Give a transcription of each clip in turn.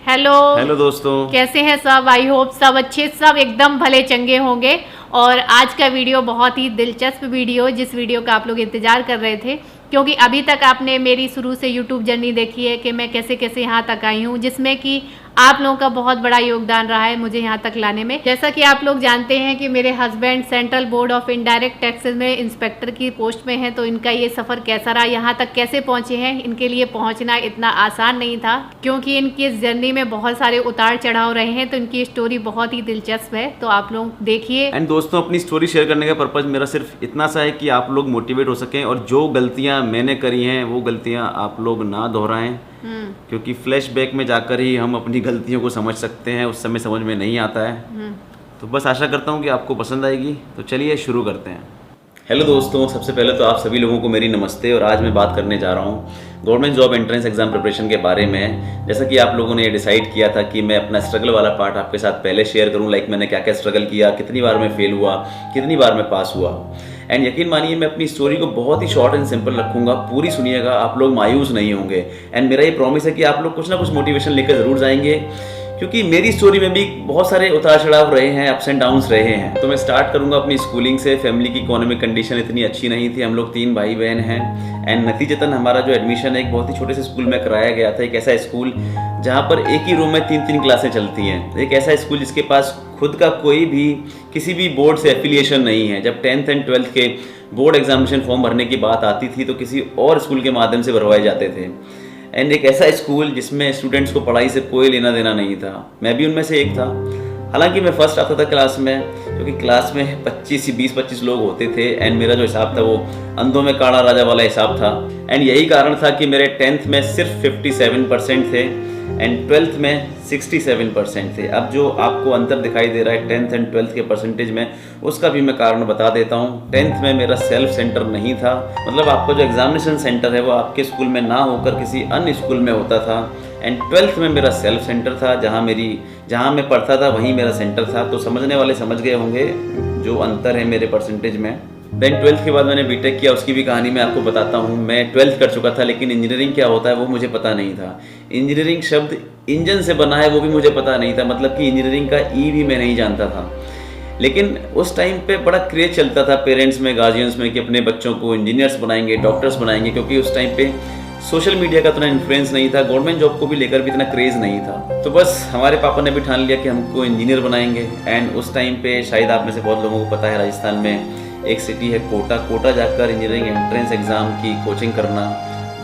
Hello. Hello दोस्तों, कैसे हैं सब? आई होप सब अच्छे, सब एकदम भले चंगे होंगे। और आज का वीडियो बहुत ही दिलचस्प वीडियो, जिस वीडियो का आप लोग इंतज़ार कर रहे थे, क्योंकि अभी तक आपने मेरी शुरू से यूट्यूब जर्नी देखी है कि मैं कैसे कैसे यहाँ तक आई हूँ, जिसमें कि आप लोगों का बहुत बड़ा योगदान रहा है मुझे यहाँ तक लाने में। जैसा कि आप लोग जानते हैं कि मेरे husband central board of indirect taxes में इंस्पेक्टर की पोस्ट में हैं, तो इनका ये सफ़र कैसा रहा, यहाँ तक कैसे पहुँचे हैं, इनके लिए पहुँचना इतना आसान नहीं था, क्योंकि इनकी इस जर्नी में बहुत सारे उतार चढ़ाव रहे हैं। तो इनकी स्टोरी बहुत ही दिलचस्प है, तो आप लोग देखिए। एंड दोस्तों, अपनी स्टोरी शेयर करने का पर्पज़ मेरा सिर्फ इतना सा है कि आप लोग मोटिवेट हो सकें और जो गलतियां मैंने करी हैं वो गलतियां आप लोग ना दोहराएं, क्योंकि फ्लैशबैक में जाकर ही हम अपनी गलतियों को समझ सकते हैं, उस समय समझ में नहीं आता है। तो बस आशा करता हूँ कि आपको पसंद आएगी। तो चलिए शुरू करते हैं। हेलो दोस्तों, सबसे पहले तो आप सभी लोगों को मेरी नमस्ते। और आज मैं बात करने जा रहा हूँ government job entrance exam preparation के बारे में। जैसा कि आप लोगों ने डिसाइड किया था कि मैं अपना स्ट्रगल वाला पार्ट आपके साथ पहले शेयर करूँ, लाइक मैंने क्या क्या स्ट्रगल किया, कितनी बार मैं फेल हुआ, कितनी बार मैं पास हुआ। एंड यकीन मानिए, मैं अपनी स्टोरी को बहुत ही शॉर्ट एंड सिंपल रखूंगा। पूरी सुनिएगा, आप लोग मायूस नहीं होंगे। एंड मेरा ये प्रॉमिस है कि आप लोग कुछ ना कुछ मोटिवेशन लेकर ज़रूर जाएंगे, क्योंकि मेरी स्टोरी में भी बहुत सारे उतार चढ़ाव रहे हैं, अप्स एंड डाउन्स रहे हैं। तो मैं स्टार्ट करूंगा अपनी स्कूलिंग से। फैमिली की इकोनॉमिक कंडीशन इतनी अच्छी नहीं थी, हम लोग 3 भाई बहन हैं। एंड नतीजतन हमारा जो एडमिशन है एक बहुत ही छोटे से स्कूल में कराया गया था। एक ऐसा स्कूल जहाँ पर एक ही रूम में 3-3 क्लासें चलती हैं। एक ऐसा स्कूल जिसके पास खुद का कोई भी किसी भी बोर्ड से एफिलिएशन नहीं है। जब 10th एंड 12th के बोर्ड एग्जामिनेशन फॉर्म भरने की बात आती थी तो किसी और स्कूल के माध्यम से भरवाए जाते थे। एंड एक ऐसा स्कूल जिसमें स्टूडेंट्स को पढ़ाई से कोई लेना देना नहीं था। मैं भी उनमें से एक था। हालांकि मैं फर्स्ट आता था क्लास में, क्योंकि क्लास में 20-25 लोग होते थे। एंड मेरा जो हिसाब था वो अंधों में काड़ा राजा वाला हिसाब था। एंड यही कारण था कि मेरे 10th में सिर्फ 57% थे एंड 12th में 67% थे। अब जो आपको अंतर दिखाई दे रहा है 10th एंड 12th के परसेंटेज में, उसका भी मैं कारण बता देता हूँ। 10th में मेरा सेल्फ सेंटर नहीं था, मतलब आपका जो एग्जामिनेशन सेंटर है वो आपके स्कूल में ना होकर किसी अन्य स्कूल में होता था। एंड 12th में मेरा सेल्फ सेंटर था, जहाँ मैं पढ़ता था वहीं मेरा सेंटर था। तो समझने वाले समझ गए होंगे जो अंतर है मेरे परसेंटेज में। देन 12th के बाद मैंने बीटेक किया, उसकी भी कहानी मैं आपको बताता हूँ। मैं 12th कर चुका था, लेकिन इंजीनियरिंग क्या होता है वो मुझे पता नहीं था। इंजीनियरिंग शब्द इंजन से बना है वो भी मुझे पता नहीं था, मतलब कि इंजीनियरिंग का ई भी मैं नहीं जानता था। लेकिन उस टाइम पे बड़ा क्रेज चलता था पेरेंट्स में, गार्जियंस में, कि अपने बच्चों को इंजीनियर्स बनाएंगे, डॉक्टर्स बनाएंगे, क्योंकि उस टाइम पे सोशल मीडिया का इतना इन्फ्लुएंस नहीं था, गवर्नमेंट जॉब को भी लेकर भी इतना क्रेज नहीं था। तो बस हमारे पापा ने भी ठान लिया कि हमको इंजीनियर बनाएंगे। एंड उस टाइम पे शायद आप में से बहुत लोगों को पता है, राजस्थान में एक सिटी है कोटा जाकर इंजीनियरिंग एंट्रेंस एग्ज़ाम की कोचिंग करना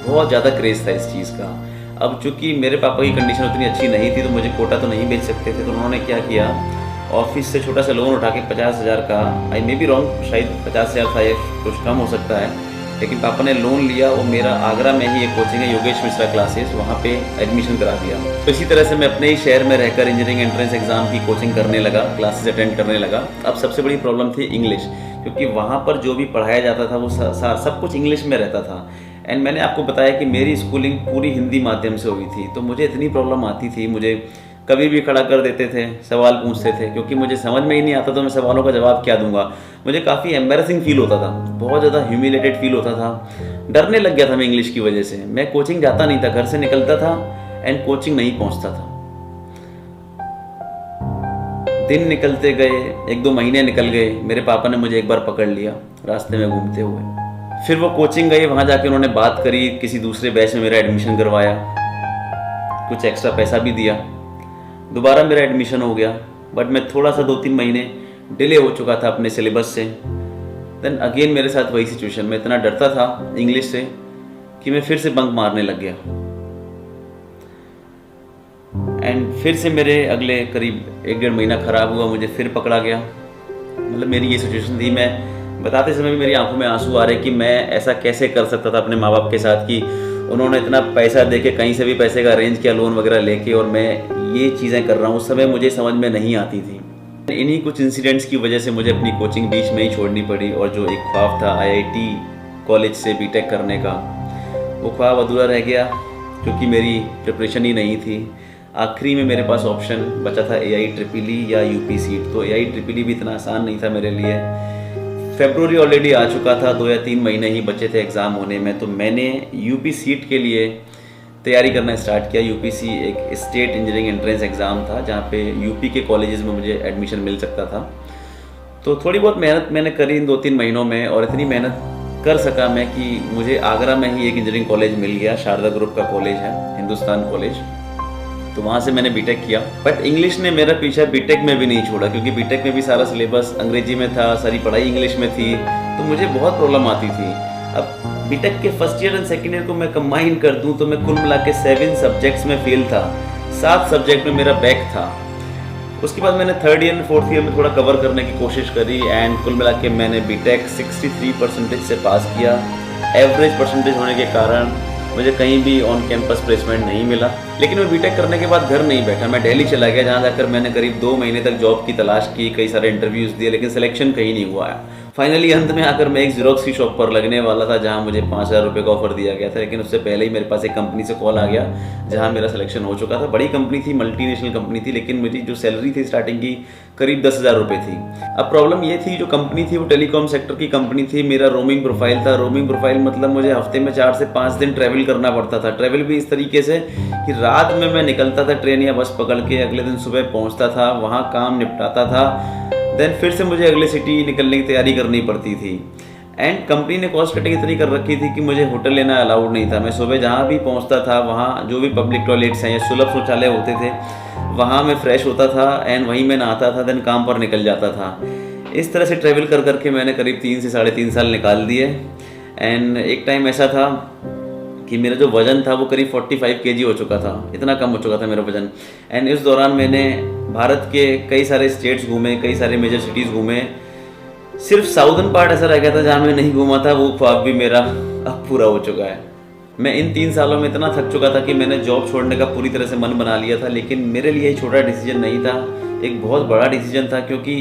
बहुत ज़्यादा क्रेज़ था इस चीज़ का। अब चूंकि मेरे पापा की कंडीशन उतनी अच्छी नहीं थी तो मुझे कोटा तो नहीं भेज सकते थे। तो उन्होंने क्या किया, ऑफिस से छोटा सा लोन उठा के 50,000 का, आई मे बी रॉन्ग, शायद 50,000 था, ये कुछ कम हो सकता है, लेकिन पापा ने लोन लिया और मेरा आगरा में ही एक कोचिंग है योगेश मिश्रा क्लासेस, वहाँ पे एडमिशन करा दिया। तो इसी तरह से मैं अपने ही शहर में रहकर इंजीनियरिंग एंट्रेंस एग्जाम की कोचिंग करने लगा, क्लासेस अटेंड करने लगा। अब सबसे बड़ी प्रॉब्लम थी इंग्लिश, क्योंकि वहाँ पर जो भी पढ़ाया जाता था वो सब कुछ इंग्लिश में रहता था। एंड मैंने आपको बताया कि मेरी स्कूलिंग पूरी हिंदी माध्यम से हुई थी, तो मुझे इतनी प्रॉब्लम आती थी, मुझे कभी भी खड़ा कर देते थे, सवाल पूछते थे, क्योंकि मुझे समझ में ही नहीं आता तो मैं सवालों का जवाब क्या दूंगा। मुझे काफ़ी एम्बैरेसिंग फील होता था, बहुत ज़्यादा ह्यूमिलेटेड फील होता था, डरने लग गया था मैं इंग्लिश की वजह से। मैं कोचिंग जाता नहीं था, घर से निकलता था एंड कोचिंग नहीं पहुँचता था। दिन निकलते गए, 1-2 महीने निकल गए, मेरे पापा ने मुझे एक बार पकड़ लिया रास्ते में घूमते हुए। फिर वो कोचिंग गए, वहाँ जाके उन्होंने बात करी, किसी दूसरे बैच में मेरा एडमिशन करवाया, कुछ एक्स्ट्रा पैसा भी दिया, दोबारा मेरा एडमिशन हो गया। बट मैं थोड़ा सा 2-3 महीने डिले हो चुका था अपने सिलेबस से। देन अगेन मेरे साथ वही सिचुएशन, मैं इतना डरता था इंग्लिश से कि मैं फिर से बंक मारने लग गया। एंड फिर से मेरे अगले करीब 1-1.5 महीना ख़राब हुआ, मुझे फिर पकड़ा गया। मतलब मेरी ये सिचुएशन थी। मैं बताते समय भी मेरी आंखों में आंसू आ रहे कि मैं ऐसा कैसे कर सकता था अपने माँ बाप के साथ, कि उन्होंने इतना पैसा दे के कहीं से भी पैसे का अरेंज किया, लोन वगैरह लेके, और मैं ये चीज़ें कर रहा हूँ। उस समय मुझे समझ में नहीं आती थी। इन्हीं कुछ इंसिडेंट्स की वजह से मुझे अपनी कोचिंग बीच में ही छोड़नी पड़ी, और जो एक ख्वाब था IIT कॉलेज से बीटेक करने का, वो ख्वाब अधूरा रह गया, क्योंकि मेरी प्रिपरेशन ही नहीं थी। आखिरी में मेरे पास ऑप्शन बचा था AIEEE या UP सीट। तो AIEEE भी इतना आसान नहीं था मेरे लिए। फरवरी ऑलरेडी आ चुका था, 2 या 3 महीने ही बचे थे एग्ज़ाम होने में। तो मैंने UP सीट के लिए तैयारी करना स्टार्ट किया। यूपीसी एक स्टेट इंजीनियरिंग एंट्रेंस एग्ज़ाम था जहाँ पे यूपी के कॉलेजेस में मुझे एडमिशन मिल सकता था। तो थोड़ी बहुत मेहनत मैंने करी इन 2-3 महीनों में, और इतनी मेहनत कर सका मैं कि मुझे आगरा में ही एक इंजीनियरिंग कॉलेज मिल गया। शारदा ग्रुप का कॉलेज है, हिंदुस्तान कॉलेज। तो वहाँ से मैंने बीटेक किया। बट इंग्लिश ने मेरा पीछा बीटेक में भी नहीं छोड़ा, क्योंकि बीटेक में भी सारा सिलेबस अंग्रेजी में था, सारी पढ़ाई इंग्लिश में थी, तो मुझे बहुत प्रॉब्लम आती थी। अब बीटेक के first year and second year को मैं कंबाइन कर दूं तो मैं कुल मिला के 7 सब्जेक्ट्स में फेल था, 7 सब्जेक्ट में मेरा बैक था। उसके बाद मैंने third year and fourth year में थोड़ा कवर करने की कोशिश करी, एंड कुल मिला के मैंने बीटेक 63% से पास किया। एवरेज परसेंटेज होने के कारण मुझे कहीं भी ऑन कैंपस प्लेसमेंट नहीं मिला। लेकिन मैं बीटेक करने के बाद घर नहीं बैठा, मैं दिल्ली चला गया, जहाँ जाकर मैंने करीब 2 महीने तक जॉब की तलाश की, कई सारे इंटरव्यूज़ दिए, लेकिन सिलेक्शन कहीं नहीं हुआ है। फाइनली अंत में आकर मैं एक ज़ेरॉक्स की शॉप पर लगने वाला था, जहाँ मुझे 5,000 रुपये का ऑफर दिया गया था। लेकिन उससे पहले ही मेरे पास एक कंपनी से कॉल आ गया जहाँ मेरा सिलेक्शन हो चुका था। बड़ी कंपनी थी, मल्टीनेशनल कंपनी थी, लेकिन मेरी जो सैलरी थी स्टार्टिंग की करीब 10,000 रुपये थी। अब प्रॉब्लम ये थी, जो कंपनी थी वो टेलीकॉम सेक्टर की कंपनी थी। मेरा रोमिंग प्रोफाइल था। रोमिंग प्रोफाइल मतलब मुझे हफ्ते में 4 से 5 दिन ट्रैवल करना पड़ता था। ट्रैवल भी इस तरीके से कि रात में मैं निकलता था ट्रेन या बस पकड़ के, अगले दिन सुबह पहुँचता था, वहाँ काम निपटाता था, देन फिर से मुझे अगले सिटी निकलने की तैयारी करनी पड़ती थी। एंड कंपनी ने कॉस्ट कटिंग इतनी कर रखी थी कि मुझे होटल लेना अलाउड नहीं था। मैं सुबह जहाँ भी पहुँचता था वहाँ जो भी पब्लिक टॉयलेट्स हैं या सुलभ शौचालय होते थे वहाँ मैं फ्रेश होता था एंड वहीं मैं नहाता था, देन काम पर निकल जाता था। इस तरह से ट्रैवल कर करके मैंने करीब 3 से 3.5 साल निकाल दिए। एंड एक टाइम ऐसा था कि मेरा जो वज़न था वो करीब 45 kg हो चुका था, इतना कम हो चुका था मेरा वज़न। एंड इस दौरान मैंने भारत के कई सारे स्टेट्स घूमे, कई सारे मेजर सिटीज़ घूमे। सिर्फ साउदर्न पार्ट ऐसा रह गया था जहाँ मैं नहीं घूमा था, वो ख्वाब भी मेरा अब पूरा हो चुका है। मैं इन 3 सालों में इतना थक चुका था कि मैंने जॉब छोड़ने का पूरी तरह से मन बना लिया था। लेकिन मेरे लिए छोटा डिसीजन नहीं था, एक बहुत बड़ा डिसीजन था, क्योंकि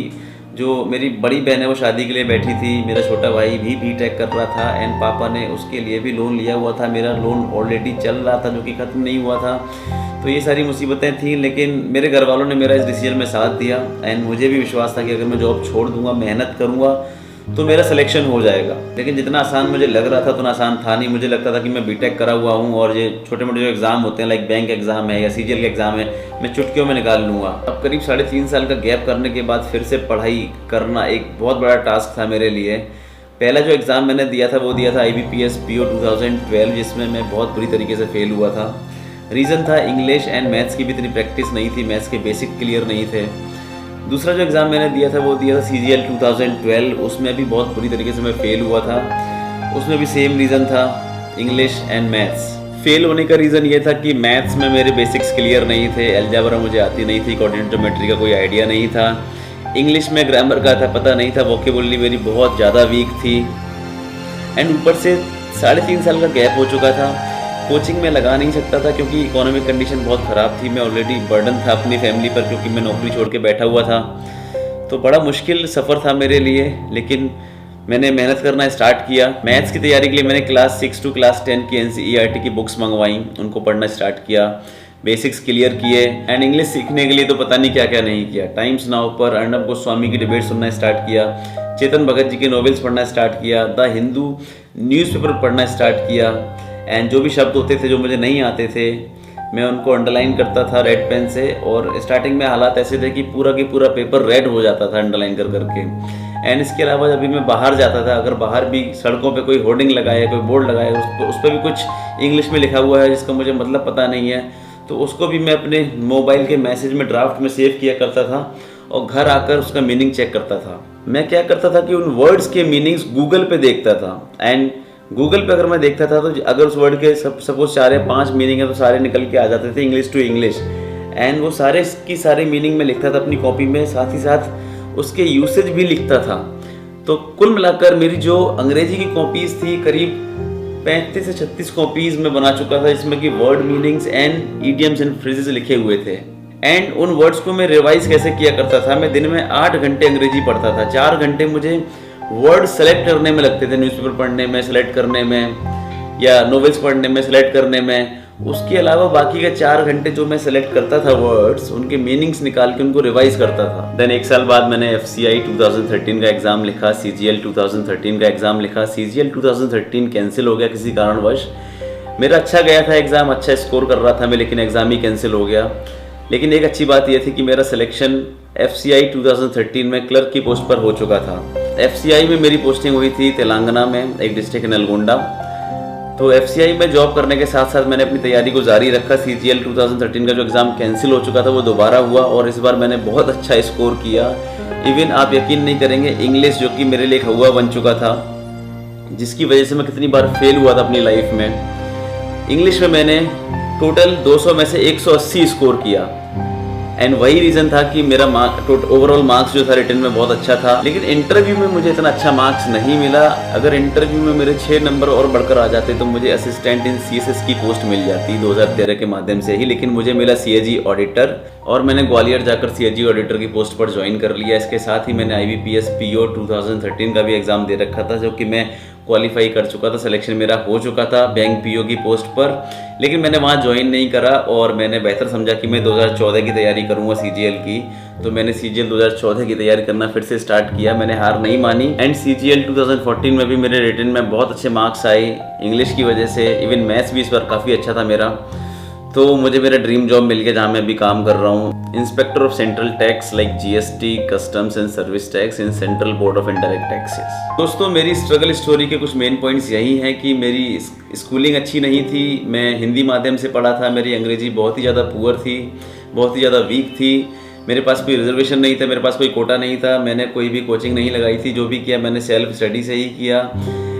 जो मेरी बड़ी बहन है वो शादी के लिए बैठी थी, मेरा छोटा भाई भी बीटेक कर रहा था, एंड पापा ने उसके लिए भी लोन लिया हुआ था। मेरा लोन ऑलरेडी चल रहा था जो कि ख़त्म नहीं हुआ था। तो ये सारी मुसीबतें थीं, लेकिन मेरे घर वालों ने मेरा इस डिसीजन में साथ दिया। एंड मुझे भी विश्वास था कि अगर मैं जॉब छोड़ दूंगा, मेहनत करूंगा तो मेरा सिलेक्शन हो जाएगा। लेकिन जितना आसान मुझे लग रहा था उतना आसान था नहीं। मुझे लगता था कि मैं बीटेक करा हुआ हूँ और ये छोटे मोटे जो एग्ज़ाम होते हैं, लाइक बैंक एग्ज़ाम है या सीजीएल का एग्ज़ाम है, मैं चुटकियों में निकाल लूँगा। अब करीब 3.5 साल का गैप करने के बाद फिर से पढ़ाई करना एक बहुत बड़ा टास्क था मेरे लिए। पहला जो एग्ज़ाम मैंने दिया था वो दिया था IBPS PO 2012, जिसमें मैं बहुत बुरी तरीके से फेल हुआ था। रीज़न था इंग्लिश एंड मैथ्स की भी इतनी प्रैक्टिस नहीं थी, मैथ्स के बेसिक क्लियर नहीं थे। दूसरा जो एग्ज़ाम मैंने दिया था वो दिया था CGL 2012, उसमें भी बहुत बुरी तरीके से मैं फेल हुआ था। उसमें भी सेम रीज़न था, इंग्लिश एंड मैथ्स। फेल होने का रीज़न ये था कि मैथ्स में मेरे बेसिक्स क्लियर नहीं थे, अलजेब्रा मुझे आती नहीं थी, कोऑर्डिनेट ज्योमेट्री का कोई आइडिया नहीं था, इंग्लिश में ग्रामर का था पता नहीं था, वोकेबुलरी मेरी बहुत ज़्यादा वीक थी। एंड ऊपर से 3.5 साल का गैप हो चुका था। कोचिंग में लगा नहीं सकता था क्योंकि इकोनॉमिक कंडीशन बहुत ख़राब थी। मैं ऑलरेडी बर्डन था अपनी फैमिली पर, क्योंकि मैं नौकरी छोड़ के बैठा हुआ था। तो बड़ा मुश्किल सफ़र था मेरे लिए, लेकिन मैंने मेहनत करना स्टार्ट किया। मैथ्स की तैयारी के लिए मैंने क्लास 6 to क्लास 10 की NCERT की बुक्स मंगवाई, उनको पढ़ना स्टार्ट किया, बेसिक्स क्लियर किए। एंड इंग्लिश सीखने के लिए तो पता नहीं क्या क्या नहीं किया। टाइम्स नाउ पर अर्नब गोस्वामी की डिबेट सुनना स्टार्ट किया, चेतन भगत जी के नॉवेल्स पढ़ना स्टार्ट किया, द हिंदू न्यूज़पेपर पढ़ना स्टार्ट किया। एंड जो भी शब्द होते थे जो मुझे नहीं आते थे, मैं उनको अंडरलाइन करता था रेड पेन से। और स्टार्टिंग में हालात ऐसे थे कि पूरा की पूरा पेपर रेड हो जाता था अंडरलाइन कर करके। एंड इसके अलावा जब भी मैं बाहर जाता था, अगर बाहर भी सड़कों पे कोई होर्डिंग लगाया, कोई बोर्ड लगाया, उस पर भी कुछ इंग्लिश में लिखा हुआ है जिसका मुझे मतलब पता नहीं है, तो उसको भी मैं अपने मोबाइल के मैसेज में ड्राफ्ट में सेव किया करता था और घर आकर उसका मीनिंग चेक करता था। मैं क्या करता था कि उन वर्ड्स के मीनिंग्स गूगल पे देखता था। एंड गूगल पे अगर मैं देखता था तो अगर उस वर्ड के सपोज 4 या 5 मीनिंग है तो सारे निकल के आ जाते थे इंग्लिश टू इंग्लिश। एंड वो सारे की सारे मीनिंग में लिखता था अपनी कॉपी में, साथ ही साथ उसके यूसेज भी लिखता था। तो कुल मिलाकर मेरी जो अंग्रेजी की कॉपीज़ थी करीब 35 से 36 कॉपीज़ में बना चुका था, जिसमें कि word meanings and idioms and phrases लिखे हुए थे। एंड उन वर्ड्स को मैं रिवाइज कैसे किया करता था, मैं दिन में 8 घंटे अंग्रेजी पढ़ता था। 4 घंटे मुझे वर्ड सेलेक्ट करने में लगते थे, न्यूज़पेपर पढ़ने में, सेलेक्ट करने में, या नॉवेल्स पढ़ने में, सेलेक्ट करने में। उसके अलावा बाकी के 4 घंटे जो मैं सेलेक्ट करता था वर्ड्स, उनके मीनिंग्स निकाल के उनको रिवाइज करता था। देन 1 साल बाद मैंने FCI 2013 का एग्ज़ाम लिखा, CGL 2013 का एग्ज़ाम लिखा। CGL 2013 कैंसिल हो गया किसी कारणवश। मेरा अच्छा गया था एग्ज़ाम, अच्छा स्कोर कर रहा था मैं, लेकिन एग्ज़ाम ही कैंसिल हो गया। लेकिन एक अच्छी बात यह थी कि मेरा सिलेक्शन FCI 2013 में क्लर्क की पोस्ट पर हो चुका था। FCI में मेरी पोस्टिंग हुई थी तेलंगाना में, एक डिस्ट्रिक्ट नलगोंडा। तो FCI में जॉब करने के साथ साथ मैंने अपनी तैयारी को जारी रखा। CGL 2013 का जो एग्ज़ाम कैंसिल हो चुका था वो दोबारा हुआ और इस बार मैंने बहुत अच्छा स्कोर किया। इवन आप यकीन नहीं करेंगे, इंग्लिश जो कि मेरे लिए एक हवा बन चुका था, जिसकी वजह से मैं कितनी बार फेल हुआ था अपनी लाइफ में, इंग्लिश में मैंने टोटल 200 में से 180 स्कोर किया। एंड वही रीज़न था कि मेरा ओवरऑल मार्क्स जो था रिटन में बहुत अच्छा था, लेकिन इंटरव्यू में मुझे इतना अच्छा मार्क्स नहीं मिला। अगर इंटरव्यू में मेरे 6 नंबर और बढ़कर आ जाते तो मुझे असिस्टेंट इन CSS की पोस्ट मिल जाती 2013 के माध्यम से ही, लेकिन मुझे मिला CAG ऑडिटर और मैंने ग्वालियर जाकर CAG ऑडिटर की पोस्ट पर ज्वाइन कर लिया। इसके साथ ही मैंने IBPS PO 2013 का भी एग्ज़ाम दे रखा था, जो कि मैं क्वालिफाई कर चुका था, सिलेक्शन मेरा हो चुका था बैंक PO की पोस्ट पर, लेकिन मैंने वहाँ ज्वाइन नहीं करा और मैंने बेहतर समझा कि मैं 2014 की तैयारी करूँगा CGL की। तो मैंने CGL 2014 की तैयारी करना फिर से स्टार्ट किया, मैंने हार नहीं मानी। एंड CGL 2014 में भी मेरे रिटन में बहुत अच्छे मार्क्स आए इंग्लिश की वजह से। इवन मैथ्स भी इस बार काफ़ी अच्छा था मेरा। तो मुझे मेरा ड्रीम जॉब मिल गया जहाँ मैं अभी काम कर रहा हूँ, inspector of central tax like GST, customs and service tax in central board of indirect taxes. दोस्तों, मेरी स्ट्रगल स्टोरी के कुछ मेन पॉइंट्स यही हैं कि मेरी स्कूलिंग अच्छी नहीं थी, मैं हिंदी माध्यम से पढ़ा था, मेरी अंग्रेजी बहुत ही ज़्यादा पुअर थी, बहुत ही ज़्यादा वीक थी, मेरे पास कोई रिजर्वेशन नहीं था, मेरे पास कोई कोटा नहीं था, मैंने कोई भी कोचिंग नहीं लगाई थी, जो भी किया मैंने सेल्फ स्टडी से ही किया।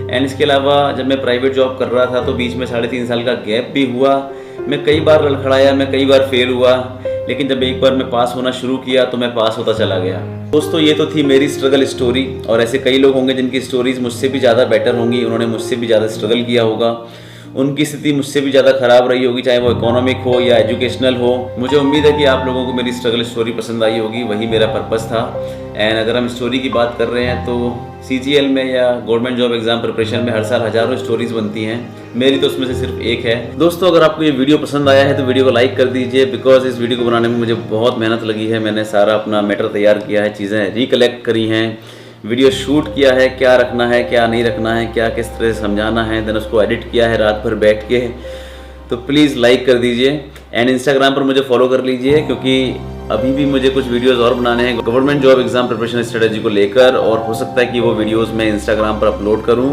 एंड इसके अलावा जब मैं प्राइवेट जॉब कर रहा था तो बीच में 3.5 साल का गैप भी हुआ। मैं कई बार लड़खड़ाया, मैं कई बार फेल हुआ, लेकिन जब एक बार मैं पास होना शुरू किया तो मैं पास होता चला गया। दोस्तों, ये तो थी मेरी स्ट्रगल स्टोरी और ऐसे कई लोग होंगे जिनकी स्टोरीज मुझसे भी ज़्यादा बेटर होंगी, उन्होंने मुझसे भी ज़्यादा स्ट्रगल किया होगा, उनकी स्थिति मुझसे भी ज़्यादा ख़राब रही होगी, चाहे वो इकोनॉमिक हो या एजुकेशनल हो। मुझे उम्मीद है कि आप लोगों को मेरी स्ट्रगल स्टोरी पसंद आई होगी, वही मेरा पर्पस था। एंड अगर हम स्टोरी की बात कर रहे हैं तो CGL में या गवर्नमेंट जॉब एग्जाम प्रिपरेशन में हर साल हज़ारों स्टोरीज बनती हैं, मेरी तो उसमें से सिर्फ एक है। दोस्तों, अगर आपको ये वीडियो पसंद आया है तो वीडियो को लाइक कर दीजिए, बिकॉज इस वीडियो को बनाने में मुझे बहुत मेहनत लगी है। मैंने सारा अपना मैटर तैयार किया है, चीज़ें रिकलेक्ट करी हैं, वीडियो शूट किया है, क्या रखना है क्या नहीं रखना है, क्या किस तरह से समझाना है, देन उसको एडिट किया है रात भर बैठ के। तो प्लीज़ लाइक कर दीजिए एंड इंस्टाग्राम पर मुझे फॉलो कर लीजिए, क्योंकि अभी भी मुझे कुछ वीडियोस और बनाने हैं government job exam preparation strategy को लेकर, और हो सकता है कि वो वीडियोस मैं इंस्टाग्राम पर अपलोड करूं।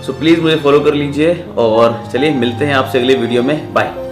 सो प्लीज़ मुझे फॉलो कर लीजिए और चलिए मिलते हैं आपसे अगले वीडियो में। बाय।